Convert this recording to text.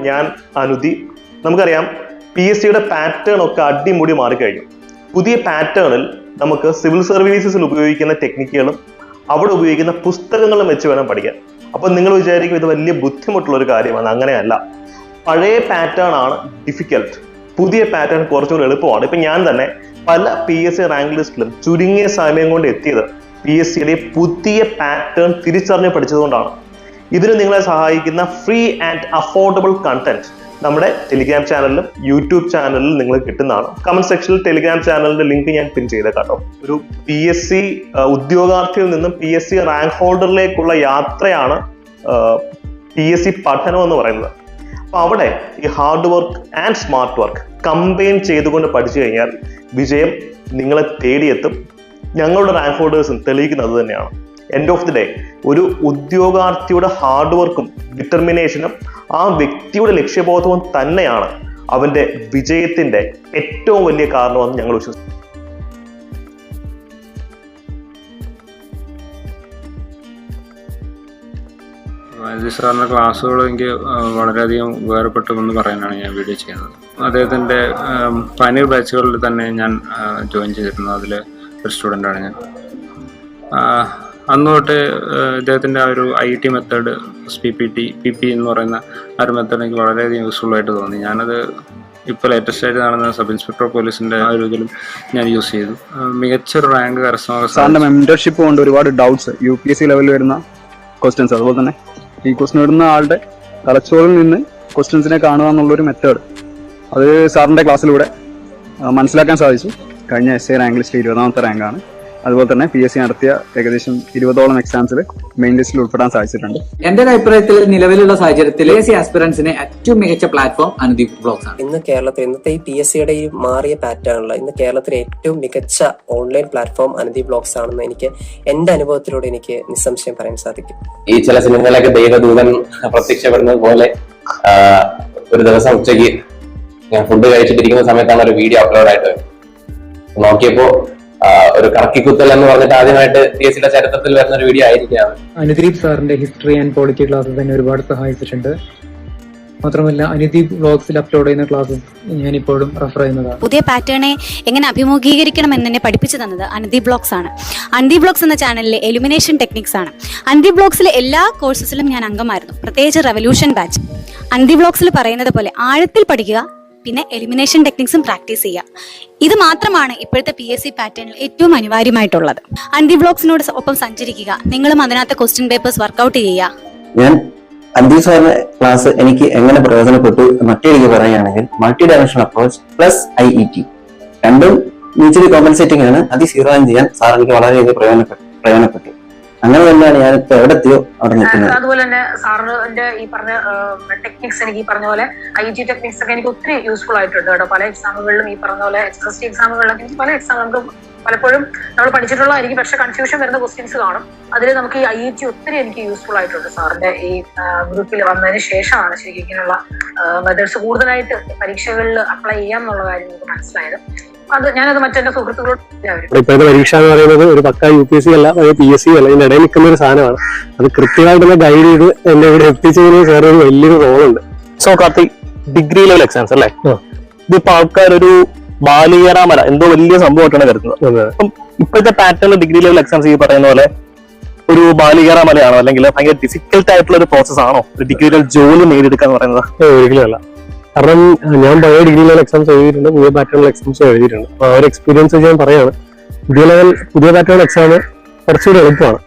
ഞാൻ അനുദി. നമുക്കറിയാം PSCയുടെ പാറ്റേൺ ഒക്കെ അടിമുടി മാറിക്കഴിഞ്ഞു. പുതിയ പാറ്റേണിൽ നമുക്ക് സിവിൽ സർവീസസിൽ ഉപയോഗിക്കുന്ന ടെക്നിക്കുകളും അവിടെ ഉപയോഗിക്കുന്ന പുസ്തകങ്ങളും വെച്ച് വേണം പഠിക്കാൻ. അപ്പോൾ നിങ്ങൾ വിചാരിക്കും ഇത് വലിയ ബുദ്ധിമുട്ടുള്ള ഒരു കാര്യമാണ്. അങ്ങനെയല്ല. പഴയ പാറ്റേൺ ആണ് ഡിഫിക്കൽട്ട്, പുതിയ പാറ്റേൺ കുറച്ചുകൂടി എളുപ്പമാണ്. ഇപ്പം ഞാൻ തന്നെ പല PSC റാങ്ക് ലിസ്റ്റിലും ചുരുങ്ങിയ സമയം കൊണ്ട് എത്തിയത് PSCയിലെ പുതിയ പാറ്റേൺ തിരിച്ചറിഞ്ഞ് പഠിച്ചതുകൊണ്ടാണ്. ഇതിന് നിങ്ങളെ സഹായിക്കുന്ന ഫ്രീ ആൻഡ് അഫോർഡബിൾ കണ്ടന്റ് നമ്മുടെ ടെലിഗ്രാം ചാനലിലും യൂട്യൂബ് ചാനലിലും നിങ്ങൾ കിട്ടുന്നതാണ്. കമന്റ് സെക്ഷനിൽ ടെലിഗ്രാം ചാനലിന്റെ ലിങ്ക് ഞാൻ പിൻ ചെയ്തേക്കാട്ടോ. ഒരു PSC ഉദ്യോഗാർത്ഥിയിൽ നിന്നും PSC റാങ്ക് ഹോൾഡറിലേക്കുള്ള യാത്രയാണ് PSC പഠനം എന്ന് പറയുന്നത്. അപ്പൊ അവിടെ ഈ hard work and smart work combine ചെയ്തുകൊണ്ട് പഠിച്ചു കഴിഞ്ഞാൽ വിജയം നിങ്ങളെ തേടിയെത്തും. ഞങ്ങളുടെ റാങ്ക് ഹോൾഡേഴ്സും തെളിയിക്കുന്നത് തന്നെയാണ്. എൻഡ് ഓഫ് ദി ഡേ ഒരു ഉദ്യോഗാർത്ഥിയുടെ ഹാർഡ് വർക്കും ഡിറ്റർമിനേഷനും ആ വ്യക്തിയുടെ ലക്ഷ്യബോധവും തന്നെയാണ് അവന്റെ വിജയത്തിന്റെ ഏറ്റവും വലിയ കാരണമെന്ന് ഞങ്ങൾ വിശ്വസിക്കുന്നു. സാറിന്റെ ക്ലാസ്സുകൾ എനിക്ക് വളരെയധികം ഉപകാരപ്പെട്ടുമെന്ന് പറയാനാണ് ഞാൻ വീഡിയോ ചെയ്യുന്നത്. അദ്ദേഹത്തിന്റെ പനീർ ബാച്ചുകളിൽ തന്നെ ഞാൻ ജോയിൻ ചെയ്തിരുന്നു. അതിൽ ഒരു സ്റ്റുഡൻ്റാണ് ഞാൻ. അന്ന് തൊട്ട് ഇദ്ദേഹത്തിൻ്റെ ആ ഒരു IT മെത്തേഡ്, PP എന്ന് പറയുന്ന ആ ഒരു മെത്തേഡ് എനിക്ക് വളരെയധികം യൂസ്ഫുൾ ആയിട്ട് തോന്നി. ഞാനത് ഇപ്പോൾ ലേറ്റസ്റ്റ് ആയിട്ട് നടന്ന സബ് ഇൻസ്പെക്ടർ പോലീസിൻ്റെ ആ ഒരു ഇതിലും ഞാൻ യൂസ് ചെയ്തു. മികച്ചൊരു റാങ്ക് കരസ്ഥമാക്കാൻ സാറിൻ്റെ മെന്റർഷിപ്പ് കൊണ്ട് ഒരുപാട് ഡൗട്ട്സ് UPSC ലെവലിൽ വരുന്ന ക്വസ്റ്റ്യൻസ്, അതുപോലെ തന്നെ ഈ ക്വസ്റ്റ്യൻ ഇടുന്ന ആളുടെ തലച്ചോറിൽ നിന്ന് ക്വസ്റ്റ്യൻസിനെ കാണുക എന്നുള്ളൊരു മെത്തേഡ് അത് സാറിൻ്റെ ക്ലാസ്സിലൂടെ മനസ്സിലാക്കാൻ സാധിച്ചു. കഴിഞ്ഞ SA റാങ്ക് ലിസ്റ്റ് 20ാമത്തെ റാങ്കാണ്. അതുപോലെ തന്നെ PSC നടത്തിയ ഏകദേശം 20ഓളം എക്സാംസിൽ മെയിൻ ലിസ്റ്റിൽ ഉൾപ്പെടാൻ സാധിച്ചിട്ടുണ്ട്. എന്റെ അഭിപ്രായത്തിൽ നിലവിലുള്ള സാഹചര്യത്തിൽ PSC ആസ്പിറൻസിന് ഏറ്റവും മികച്ച പ്ലാറ്റ്ഫോം അനുദീപ് വ്ലോഗ്സ് ആണ്. ഇന്നത്തെ ഈ PSCയുടെ ഈ മാറിയ പാറ്റേണിൽ ഇന്ന് കേരളത്തിലെ ഏറ്റവും മികച്ച ഓൺലൈൻ പ്ലാറ്റ്ഫോം അനുദീപ് വ്ലോഗ്സ് ആണെന്ന് എന്റെ അനുഭവത്തിലൂടെ എനിക്ക് നിസ്സംശയം പറയാൻ സാധിക്കും. ഈ ചില സിനിമകളിലൊക്കെ ദൈവദൂതൻ പ്രത്യക്ഷപ്പെടുന്നത് പോലെ ഒരു ദിവസം ഉച്ചയ്ക്ക് ഞാൻ ഫുഡ് കഴിച്ചിട്ടിരിക്കുന്ന സമയത്താണ് ഒരു വീഡിയോ അപ്ലോഡ് ആയിട്ട് നോക്കിയപ്പോ ഒരു കറക്കിക്കുത്തൽ എന്ന് പറഞ്ഞിട്ട് ആദ്യമായിട്ട് PSCയുടെ ചരിത്രത്തിൽ വരുന്ന ഒരു വീഡിയോ ആയിരിക്കുകയാണ്. അനുദീപ് സാറിന്റെ ഹിസ്റ്ററി ആൻഡ് പോളിറ്റി ക്ലാസ്സസ് തന്നെ ഒരുപാട് സഹായിച്ചിട്ടുണ്ട്. മാത്രമല്ല അനുദീപ് വ്ലോഗ്സിൽ അപ്ലോഡ് ചെയ്യുന്ന ക്ലാസ്സസ് ഞാൻ ഇപ്പോഴും റെഫർ ചെയ്യുന്നതാണ്. പുതിയ പാറ്റേണെ എങ്ങനെ അഭിമുഖീകരിക്കണം എന്ന് എന്നെ പഠിപ്പിച്ചു തന്നത് അനുദീപ് വ്ലോഗ്സ് ആണ്. അനുദീപ് വ്ലോഗ്സ് എന്ന ചാനലിലെ എലിമിനേഷൻ ടെക്നിക്സ് ആണ്. അനുദീപ് വ്ലോഗ്സിലെ എല്ലാ കോഴ്സസിലും ഞാൻ അംഗമായിരുന്നു, പ്രത്യേകിച്ച് റെവല്യൂഷൻ ബാച്ച്. അനുദീപ് വ്ലോഗ്സിൽ പറയുന്നത് പോലെ ആഴത്തിൽ പഠിക്കുക, പിന്നെ എലിമിനേഷൻ ടെക്നിക്സും പ്രാക്ടീസ് ചെയ്യുക. ഇത് മാത്രമാണ് ഇപ്പോഴത്തെ PSC പാറ്റേണിൽ ഏറ്റവും അനിവാര്യമായിട്ടുള്ളത്. അനുദീപ് വ്ലോഗ്സിനോട് ഒപ്പം സഞ്ചരിക്കുക, നിങ്ങളും അതിനകത്ത് ക്വസ്റ്റ്യൻ പേപ്പേഴ്സ് വർക്ക്ഔട്ട് ചെയ്യുക. ഞാൻ അനുദീപ് സാറിന്റെ ക്ലാസ് എനിക്ക് എങ്ങനെ പ്രയോജനപ്പെട്ടു മറ്റൊരു പറയുകയാണെങ്കിൽ multi dimensional approach plus IET രണ്ടും മ്യൂച്വലി കോമ്പൻസേറ്റിംഗ് ആണ്. അത് സീറോ ചെയ്യാൻ സാർ എനിക്ക് വളരെയധികം പ്രയോജനപ്പെട്ടു. അങ്ങനെ തന്നെയാണ് ഞാൻ ഇപ്പൊ എവിടെത്തിയോ അവിടെ നിൽക്കുന്നത്. അതുപോലെ തന്നെ സാറിന്റെ ഈ പറഞ്ഞ ടെക്നിക്സ് എനിക്ക് ഈ പറഞ്ഞ പോലെ IET ടെക്നിക്സ് ഒക്കെ എനിക്ക് ഒത്തിരി യൂസ്ഫുൾ ആയിട്ടുണ്ട് കേട്ടോ. പല എക്സാമുകളിലും ഈ പറഞ്ഞ പോലെ HSC എക്സാമുകളിലൊക്കെ പല എക്സാം നമുക്ക് പലപ്പോഴും നമ്മൾ പഠിച്ചിട്ടുള്ളതായിരിക്കും, പക്ഷെ കൺഫ്യൂഷൻ വരുന്ന ക്വസ്റ്റ്യൻസ് കാണും. അതിൽ നമുക്ക് ഈ IET ഒത്തിരി എനിക്ക് യൂസ്ഫുൾ ആയിട്ടുണ്ട്. സാറിന്റെ ഈ ഗ്രൂപ്പിൽ വന്നതിന് ശേഷമാണ് ശരിക്കും ഇങ്ങനെയുള്ള മെത്തേഡ്സ് കൂടുതലായിട്ട് പരീക്ഷകളിൽ അപ്ലൈ ചെയ്യാം എന്നുള്ള കാര്യം നമുക്ക് മനസ്സിലായത്. അത് ഞാനത് മറ്റെന്റെ സുഹൃത്തുക്കളോട് ഇപ്പോഴത്തെ പരീക്ഷ എന്ന് പറയുന്നത് ഒരു പക്ക UPSC അല്ല, PSC അല്ല, ഇതിന്റെ ഇടയിൽ നിൽക്കുന്ന ഒരു സാധനമാണ്. അത് കൃത്യമായിട്ട് ഗൈഡ് ചെയ്ത് എന്നെ ഇവിടെ എത്തിച്ചതിന് സാർ ഒരു വലിയൊരു റോളുണ്ട്. So Karthik, degree level exams അല്ലേ? ഇതിപ്പോ ആൾക്കാരൊരു ബാലികേറാമല എന്തോ വലിയ സംഭവമായിട്ടാണ് കരുതുന്നത്. അപ്പം ഇപ്പോഴത്തെ പാറ്റേൺ ഡിഗ്രി ലെവൽ എക്സാംസ് ഈ പറയുന്ന പോലെ ഒരു ബാലികേറാമലയാണോ, അല്ലെങ്കിൽ ഭയങ്കര ഡിഫിക്കൽട്ട് ആയിട്ടുള്ള ഒരു പ്രോസസ് ആണോ ഡിഗ്രി ലെവൽ ജോലി നേടിയെടുക്കുക എന്ന് പറയുന്നത്? ഒരിക്കലും അല്ല. കാരണം ഞാൻ പഴയ ഡിഗ്രി ലെവൽ എക്സാംസ് എഴുതിയിട്ടുണ്ട്, പുതിയ പാറ്റേൺ എക്സാംസ് എഴുതിയിട്ടുണ്ട്. അപ്പൊ ആ ഒരു എക്സ്പീരിയൻസ് ഞാൻ പറയാണ്, പുതിയ പാറ്റേൺ എക്സാം കുറച്ചുകൂടി എളുപ്പമാണ്.